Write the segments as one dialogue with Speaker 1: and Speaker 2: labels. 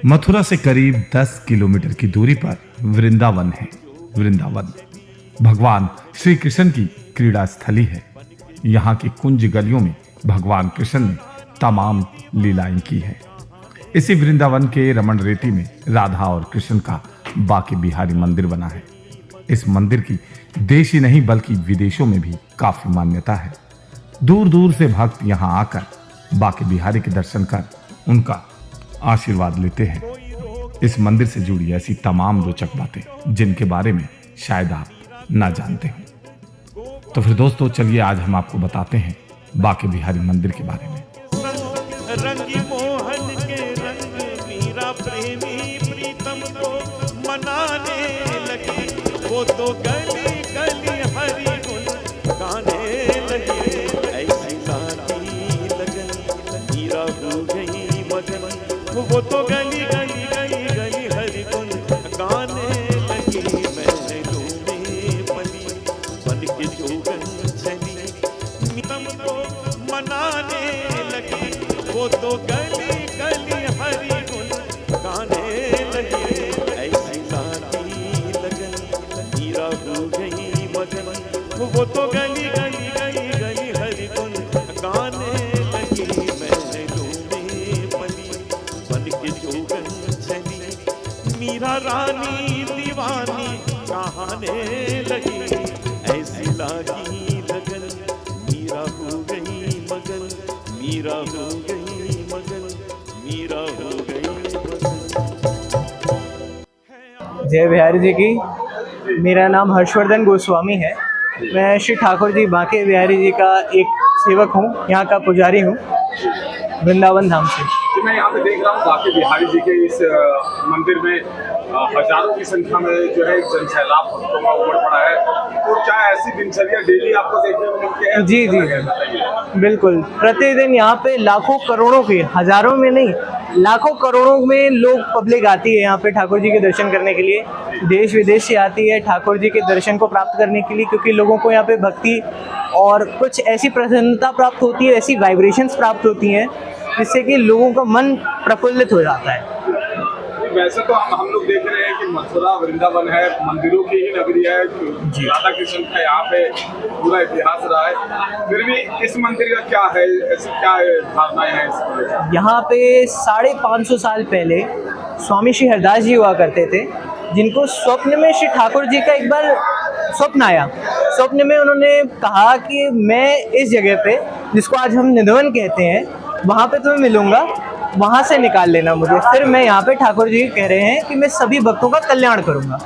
Speaker 1: मथुरा से करीब 10 किलोमीटर की दूरी पर वृंदावन है। वृंदावन भगवान श्री कृष्ण की क्रीड़ा स्थली है। यहाँ की कुंज गलियों में भगवान कृष्ण ने तमाम लीलाएं की है। इसी वृंदावन के रमण रेती में राधा और कृष्ण का बांके बिहारी मंदिर बना है। इस मंदिर की देश ही नहीं बल्कि विदेशों में भी काफी मान्यता है। दूर दूर से भक्त यहाँ आकर बांके बिहारी के दर्शन कर उनका आशीर्वाद लेते हैं। इस मंदिर से जुड़ी ऐसी तमाम रोचक बातें जिनके बारे में शायद आप ना जानते हो। तो फिर दोस्तों चलिए आज हम आपको बताते हैं बांके बिहारी मंदिर के बारे में।
Speaker 2: रंगी मोहन के रंग मीरा प्रेमी प्रीतम को मनाने लगी, वो तो गली गली हरि गुण गाने लगी। ऐसी गाती लगन मीरा हो गई मगन, वो तो गली गली गली गली हरि गुण गाने लगी। मैंने डूबे पली बन के जोगन चली, प्रीतम को मनाने लगी, वो तो गली गली हरि गुण गाने लगी। ऐसी गाती लगन मीरा हो गई मगन, वो तो गली गली गली गली हरि गुण गाने लगी। मैंने डूबे पली बन के जोगन चली, मीरा रानी दीवानी कहाने लगी। ऐसी लागी लगन मीरा हो गई मगन, मीरा हो गई मगन, मीरा हो गई मगन।
Speaker 3: जय बिहारी जी की। मेरा नाम हर्षवर्धन गोस्वामी है। मैं श्री ठाकुर जी बांके बिहारी जी का एक सेवक हूँ, यहाँ का पुजारी हूँ वृंदावन धाम से।
Speaker 4: मैं यहाँ पे देख रहा हूँ बांके बिहारी जी के इस मंदिर में हजारों की संख्या में जो है जनसैलाब भक्तों का उमड़ पड़ा है। तो क्या ऐसी दिनचर्या डेली आपको देखने को मिलती है?
Speaker 3: जी जी बिल्कुल, प्रतिदिन यहाँ पे लाखों करोड़ों के, हजारों में नहीं लाखों करोड़ों में लोग पब्लिक आती है यहाँ पे ठाकुर जी के दर्शन करने के लिए। देश विदेश से आती है ठाकुर जी के दर्शन को प्राप्त करने के लिए, क्योंकि लोगों को यहाँ पे भक्ति और कुछ ऐसी प्रसन्नता प्राप्त होती है, ऐसी वाइब्रेशंस प्राप्त होती हैं जिससे कि लोगों का मन प्रफुल्लित हो जाता है।
Speaker 4: वैसे तो हम लोग देख रहे हैं कि मथुरा वृंदावन है, मंदिरों की ही नगरी है। राधा कृष्ण का यहाँ पे पूरा इतिहास रहा है, फिर भी इस मंदिर का क्या है, ऐसी क्या धारणाएं हैं इसमें?
Speaker 3: यहाँ पे 550 साल पहले स्वामी श्री हरदास जी हुआ करते थे, जिनको स्वप्न में श्री ठाकुर जी का एक बार स्वप्न आया। स्वप्न में उन्होंने कहा कि मैं इस जगह पे, जिसको आज हम निधवन कहते हैं, वहाँ पे तुम्हें मिलूंगा, वहाँ से निकाल लेना मुझे। फिर मैं यहाँ पे ठाकुर जी कह रहे हैं कि मैं सभी भक्तों का कल्याण करूँगा।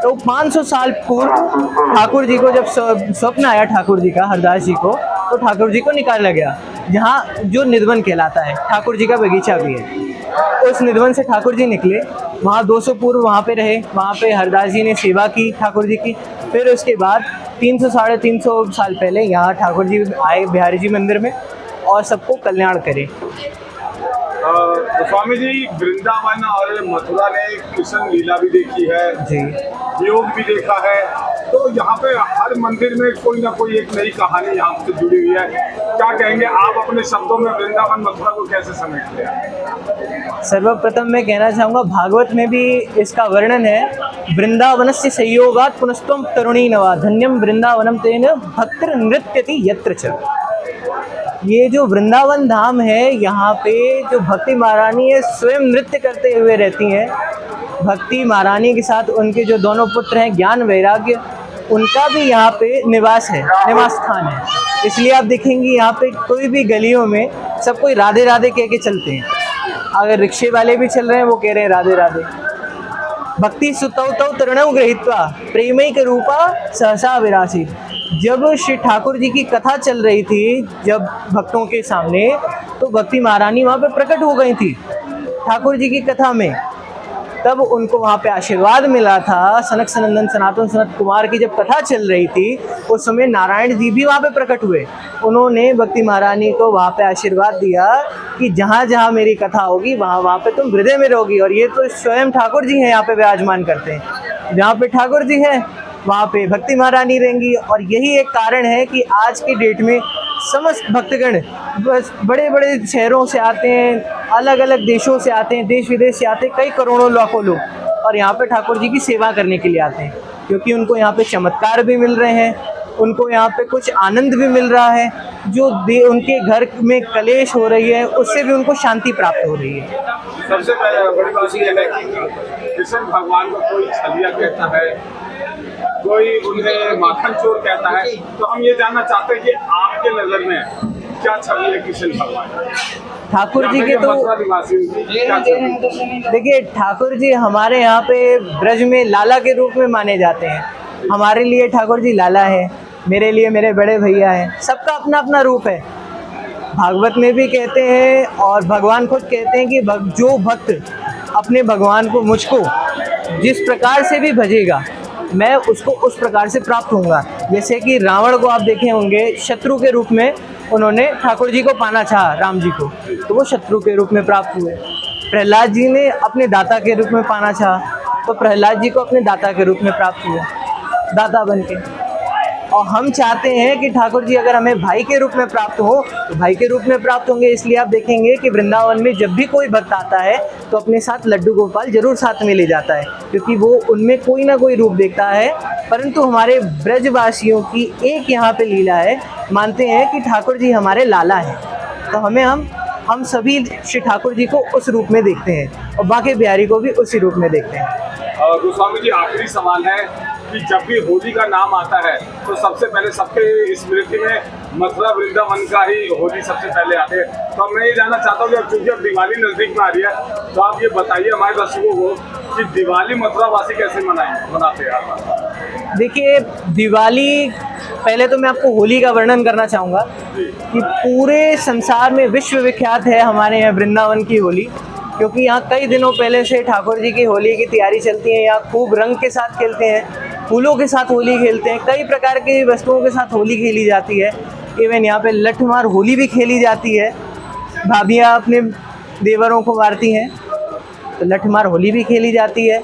Speaker 3: तो 500 साल पूर्व ठाकुर जी को जब स्वप्न आया ठाकुर जी का, हरदास जी को, तो ठाकुर जी को निकाला गया, जहाँ जो निधवन कहलाता है, ठाकुर जी का बगीचा भी है। उस निधवन से ठाकुर जी निकले, वहाँ 200 पूर्व वहाँ पे रहे, वहाँ पे हरदास जी ने सेवा की ठाकुर जी की। फिर उसके बाद 300 साढ़े 300 साल पहले यहाँ ठाकुर जी आए बिहारी जी मंदिर में और सबको कल्याण करे।
Speaker 4: स्वामी जी, वृंदावन और मथुरा ने कृष्ण लीला भी देखी है जी, योग भी देखा है, तो यहाँ पे हर मंदिर में कोई ना कोई एक नई कहानी यहाँ से जुड़ी हुई है। क्या कहेंगे आप अपने शब्दों में वृंदावन मथुरा को कैसे समेटते हैं?
Speaker 3: सर्वप्रथम मैं कहना चाहूँगा, भागवत में भी इसका वर्णन है। वृंदावनस्य संयोगात् पुनस्त्वं तरुणी नवा, धन्यम वृंदावनम तेन भक्तिर नृत्यति यत्र च। ये जो वृंदावन धाम है, यहाँ पे जो भक्ति महारानी है स्वयं नृत्य करते हुए रहती हैं। भक्ति महारानी के साथ उनके जो दोनों पुत्र हैं ज्ञान वैराग्य, उनका भी यहाँ पे निवास है, निवास स्थान है। इसलिए आप देखेंगे यहाँ पे कोई भी गलियों में सब कोई राधे राधे कह के चलते हैं। अगर रिक्शे वाले भी चल रहे हैं वो कह रहे हैं राधे राधे। भक्ति सुतौ तौ तरणौ गृहीत्वा प्रेमैक रूपा सहसा विरासी। जब श्री ठाकुर जी की कथा चल रही थी जब भक्तों के सामने, तो भक्ति महारानी वहाँ पे प्रकट हो गई थी ठाकुर जी की कथा में। तब उनको वहाँ पे आशीर्वाद मिला था। सनक सनंदन सनातन सनत कुमार की जब कथा चल रही थी, उस समय नारायण जी भी वहाँ पे प्रकट हुए। उन्होंने भक्ति महारानी को वहाँ पे आशीर्वाद दिया कि जहाँ जहाँ मेरी कथा होगी वहाँ वहाँ पे तुम हृदय में रहोगी। और ये तो स्वयं ठाकुर जी हैं यहाँ पे विराजमान करते हैं। जहाँ पे ठाकुर जी हैं वहाँ पे भक्ति महारानी रहेंगी। और यही एक कारण है कि आज के डेट में समस्त भक्तगण बस बड़े बड़े शहरों से आते हैं, अलग अलग देशों से आते हैं, देश विदेश से आते हैं, कई करोड़ों लाखों लोग और यहाँ पे ठाकुर जी की सेवा करने के लिए आते हैं, क्योंकि उनको यहाँ पे चमत्कार भी मिल रहे हैं, उनको यहाँ पे कुछ आनंद भी मिल रहा है, जो उनके घर में कलेश हो रही है उससे भी उनको शांति प्राप्त हो रही है।
Speaker 4: सबसे पहले बड़ी बात यह है कि कृष्ण भगवान को कोई छलिया कहता है, कोई उन्हें माखन चोर कहता है, तो हम ये जानना चाहते हैं कि आपके नजर में क्या छवि है कृष्ण भगवान?
Speaker 3: ठाकुर जी के तो
Speaker 4: मथुरा निवासी उनकी क्या छवि है?
Speaker 3: देखिए, ठाकुर जी हमारे यहाँ पे ब्रज में लाला के रूप में माने जाते हैं। हमारे लिए ठाकुर जी लाला है, मेरे लिए मेरे बड़े भैया हैं, सबका अपना अपना रूप है। भागवत में भी कहते हैं और भगवान खुद कहते हैं कि जो भक्त अपने भगवान को, मुझको जिस प्रकार से भी भजेगा मैं उसको उस प्रकार से प्राप्त होऊंगा। जैसे कि रावण को आप देखे होंगे, शत्रु के रूप में उन्होंने ठाकुर जी को पाना चाहा, राम जी को, तो वो शत्रु के रूप में प्राप्त हुए। प्रहलाद जी ने अपने दाता के रूप में पाना चाहा, तो प्रहलाद जी को अपने दाता के रूप में प्राप्त हुए, दाता बन के। और हम चाहते हैं कि ठाकुर जी अगर हमें भाई के रूप में प्राप्त हो तो भाई के रूप में प्राप्त होंगे। इसलिए आप देखेंगे कि वृंदावन में जब भी कोई भक्त आता है तो अपने साथ लड्डू गोपाल जरूर साथ में ले जाता है, क्योंकि वो उनमें कोई ना कोई रूप देखता है। परंतु हमारे ब्रजवासियों की एक यहाँ पे लीला है, मानते हैं कि ठाकुर जी हमारे लाला हैं, तो हम सभी श्री ठाकुर जी को उस रूप में देखते हैं और बाकी बिहारी को भी उसी रूप में देखते हैं।
Speaker 4: गोस्वामी जी, आखिरी सवाल है कि जब भी होली का नाम आता है तो सबसे पहले सबके स्मृति में मथुरा वृंदावन का ही होली सबसे पहले आते हैं, तो मैं ये जानना चाहता हूँ कि अब चूंकि अब दिवाली नजदीक में आ रही है तो आप ये बताइए हमारे दर्शकों को कि दिवाली मथुरा वासी कैसे मनाते हैं?
Speaker 3: देखिए, दिवाली, पहले तो मैं आपको होली का वर्णन करना चाहूँगा कि पूरे संसार में विश्व विख्यात है हमारे यहाँ वृंदावन की होली, क्योंकि यहाँ कई दिनों पहले से ठाकुर जी की होली की तैयारी चलती है। यहाँ खूब रंग के साथ खेलते हैं, फूलों के साथ होली खेलते हैं, कई प्रकार की वस्तुओं के साथ होली खेली जाती है। इवन यहाँ पे लठमार होली भी खेली जाती है, भाभियाँ अपने देवरों को मारती हैं तो लठमार होली भी खेली जाती है।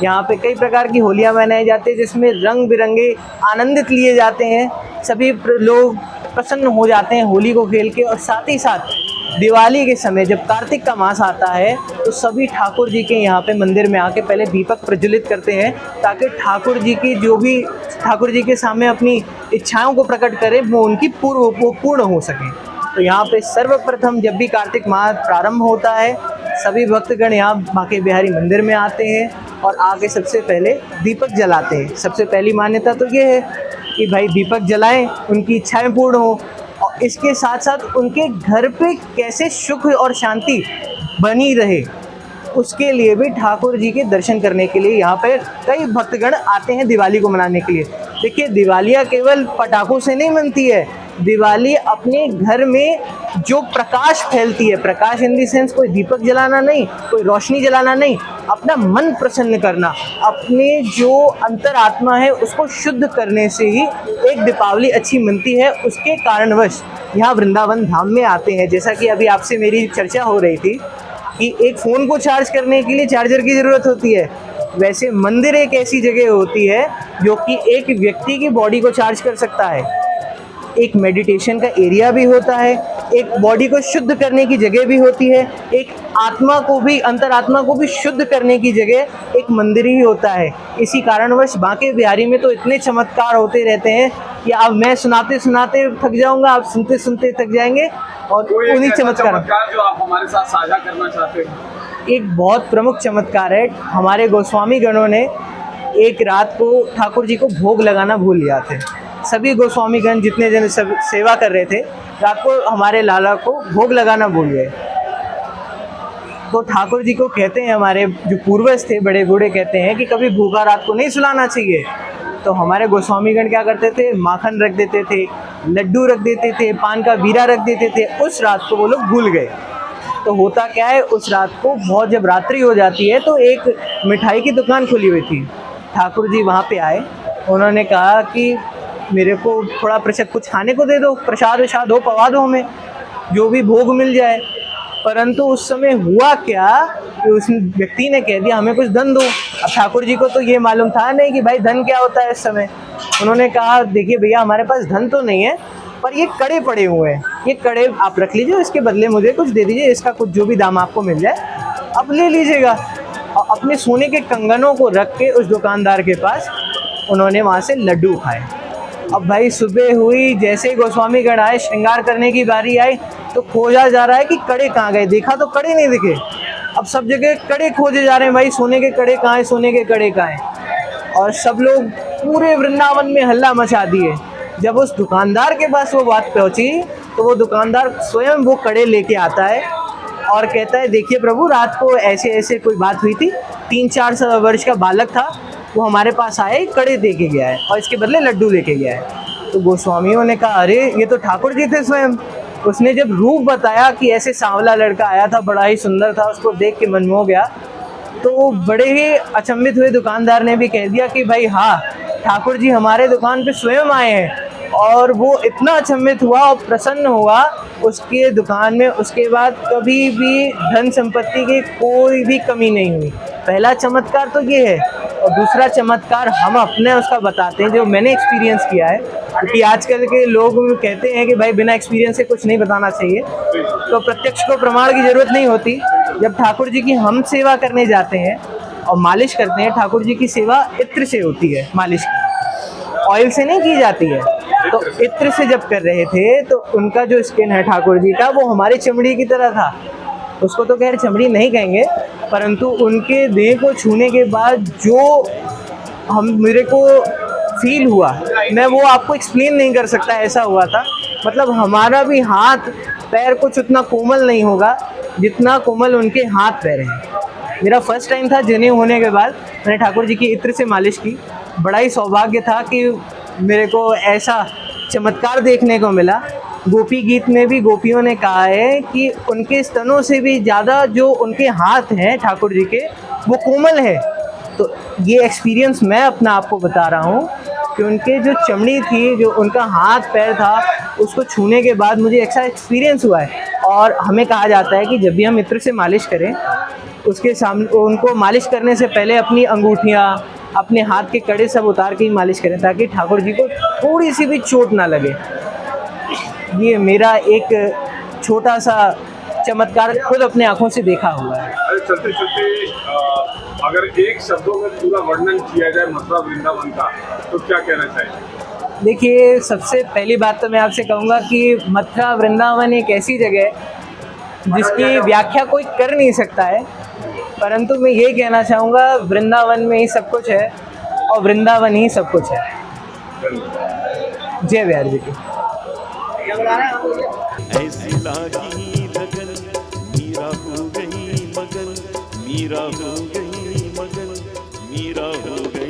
Speaker 3: यहाँ पे कई प्रकार की होलियाँ मनाई जाती है जिसमें रंग बिरंगे आनंदित लिए जाते हैं, सभी लोग प्रसन्न हो जाते हैं होली को खेल के। और साथ ही साथ दिवाली के समय जब कार्तिक का मास आता है तो सभी ठाकुर जी के यहाँ पे मंदिर में आके पहले दीपक प्रज्वलित करते हैं, ताकि ठाकुर जी की जो भी ठाकुर जी के सामने अपनी इच्छाओं को प्रकट करें वो उनकी पूर्ण हो सके। तो यहाँ पे सर्वप्रथम जब भी कार्तिक मास प्रारंभ होता है सभी भक्तगण यहाँ बांके बिहारी मंदिर में आते हैं और आके सबसे पहले दीपक जलाते हैं। सबसे पहली मान्यता तो ये है कि भाई दीपक जलाएं, उनकी इच्छाएं पूर्ण हो, और इसके साथ साथ उनके घर पे कैसे सुख और शांति बनी रहे उसके लिए भी ठाकुर जी के दर्शन करने के लिए यहाँ पे कई भक्तगण आते हैं दिवाली को मनाने के लिए। देखिए, दिवालियाँ केवल पटाखों से नहीं मनती है, दिवाली अपने घर में जो प्रकाश फैलती है, प्रकाश इन दी सेंस कोई दीपक जलाना नहीं, कोई रोशनी जलाना नहीं, अपना मन प्रसन्न करना, अपने जो अंतरात्मा है उसको शुद्ध करने से ही एक दीपावली अच्छी मनती है। उसके कारणवश यहाँ वृंदावन धाम में आते हैं। जैसा कि अभी आपसे मेरी चर्चा हो रही थी कि एक फ़ोन को चार्ज करने के लिए चार्जर की ज़रूरत होती है, वैसे मंदिर एक ऐसी जगह होती है जो कि एक व्यक्ति की बॉडी को चार्ज कर सकता है। एक मेडिटेशन का एरिया भी होता है, एक बॉडी को शुद्ध करने की जगह भी होती है, एक आत्मा को भी, अंतरात्मा को भी शुद्ध करने की जगह एक मंदिर ही होता है। इसी कारणवश बांके बिहारी में तो इतने चमत्कार होते रहते हैं कि अब मैं सुनाते सुनाते थक जाऊंगा, आप सुनते सुनते थक जाएंगे। और उन्हीं चमत्कार
Speaker 4: जो आप हमारे साथ साझा करना चाहते हैं?
Speaker 3: एक बहुत प्रमुख चमत्कार है, हमारे गोस्वामी गणों ने एक रात को ठाकुर जी को भोग लगाना भूल लिया थे। सभी गोस्वामी गण जितने जन सब सेवा कर रहे थे, रात को हमारे लाला को भोग लगाना भूल गए। तो ठाकुर जी को कहते हैं, हमारे जो पूर्वज थे बड़े बूढ़े कहते हैं कि कभी भूखा रात को नहीं सुलाना चाहिए। तो हमारे गोस्वामी गण क्या करते थे, माखन रख देते थे, लड्डू रख देते थे, पान का बीरा रख देते थे। उस रात को वो लोग भूल गए। तो होता क्या है, उस रात को बहुत जब रात्रि हो जाती है तो एक मिठाई की दुकान खुली हुई थी। ठाकुर जी वहाँ पे आए, उन्होंने कहा कि मेरे को थोड़ा प्रसाद कुछ खाने को दे दो, प्रसाद वसाद हो, पवा दो हमें, जो भी भोग मिल जाए। परंतु उस समय हुआ क्या कि उस व्यक्ति ने कह दिया हमें कुछ धन दो। अब ठाकुर जी को तो ये मालूम था नहीं कि भाई धन क्या होता है इस समय। उन्होंने कहा देखिए भैया, हमारे पास धन तो नहीं है, पर ये कड़े पड़े हुए हैं, ये कड़े आप रख लीजिए, इसके बदले मुझे कुछ दे दीजिए, इसका कुछ जो भी दाम आपको मिल जाए आप ले लीजिएगा। और अपने सोने के कंगनों को रख के उस दुकानदार के पास उन्होंने वहाँ से लड्डू खाए। अब भाई सुबह हुई, जैसे ही गोस्वामी गण आए, श्रृंगार करने की बारी आई तो खोजा जा रहा है कि कड़े कहाँ गए, देखा तो कड़े नहीं दिखे। अब सब जगह कड़े खोजे जा रहे हैं, भाई सोने के कड़े कहाँ हैं, सोने के कड़े कहाँ हैं। और सब लोग पूरे वृंदावन में हल्ला मचा दिए। जब उस दुकानदार के पास वो बात पहुंची तो वो दुकानदार स्वयं वो कड़े लेके आता है और कहता है, देखिए प्रभु, रात को ऐसे ऐसे कोई बात हुई थी, 3-4 वर्ष का बालक था, वो हमारे पास आया, कड़े दे के गया है और इसके बदले लड्डू लेके गया है। तो गोस्वामियों ने कहा, अरे ये तो ठाकुर जी थे स्वयं। उसने जब रूप बताया कि ऐसे सांवला लड़का आया था, बड़ा ही सुंदर था, उसको देख के मन मोह गया, तो बड़े ही अचंभित हुए दुकानदार ने भी कह दिया कि भाई हाँ, ठाकुर जी हमारे दुकान पे स्वयं आए हैं। और वो इतना अचंभित हुआ और प्रसन्न हुआ उसके दुकान में, उसके बाद कभी भी धन संपत्ति की कोई भी कमी नहीं हुई। पहला चमत्कार तो ये है, और दूसरा चमत्कार हम अपने उसका बताते हैं जो मैंने एक्सपीरियंस किया है, क्योंकि आजकल के लोग कहते हैं कि भाई बिना एक्सपीरियंस से कुछ नहीं बताना चाहिए, तो प्रत्यक्ष को प्रमाण की जरूरत नहीं होती। जब ठाकुर जी की हम सेवा करने जाते हैं और मालिश करते हैं, ठाकुर जी की सेवा इत्र से होती है, मालिश की ऑयल से नहीं की जाती है। तो इत्र से जब कर रहे थे तो उनका जो स्किन है ठाकुर जी का, वो हमारी चमड़ी की तरह था। उसको तो खैर चमड़ी नहीं कहेंगे, परंतु उनके देह को छूने के बाद जो मेरे को फील हुआ, मैं वो आपको एक्सप्लेन नहीं कर सकता, ऐसा हुआ था। मतलब हमारा भी हाथ पैर कुछ उतना कोमल नहीं होगा जितना कोमल उनके हाथ पैर हैं। मेरा फर्स्ट टाइम था जनेऊ होने के बाद मैंने ठाकुर जी की इत्र से मालिश की। बड़ा ही सौभाग्य था कि मेरे को ऐसा चमत्कार देखने को मिला। गोपी गीत में भी गोपियों ने कहा है कि उनके स्तनों से भी ज़्यादा जो उनके हाथ हैं ठाकुर जी के, वो कोमल है। तो ये एक्सपीरियंस मैं अपना आपको बता रहा हूँ कि उनके जो चमड़ी थी, जो उनका हाथ पैर था, उसको छूने के बाद मुझे ऐसा एक्सपीरियंस हुआ है। और हमें कहा जाता है कि जब भी हम इत्र से मालिश करें, उसके सामने उनको मालिश करने से पहले अपनी अंगूठियाँ, अपने हाथ के कड़े सब उतार के ही मालिश करें, ताकि ठाकुर जी को थोड़ी सी भी चोट ना लगे। ये मेरा एक छोटा सा चमत्कार खुद अपने आंखों से देखा हुआ है।
Speaker 4: अरे चलते चलते अगर एक शब्दों में पूरा वर्णन किया जाए मथुरा वृंदावन का, तो क्या कहना चाहिए?
Speaker 3: देखिए, सबसे पहली बात तो मैं आपसे कहूँगा कि मथुरा वृंदावन एक ऐसी जगह है जिसकी व्याख्या कोई कर नहीं सकता है, परंतु मैं ये कहना चाहूँगा, वृंदावन में ही सब कुछ है और वृंदावन ही सब कुछ है। जय बिहार जी की।
Speaker 2: ऐसी लागी लगन, मीरा हो गई मगन, मीरा हो गई मगन, मीरा हो गई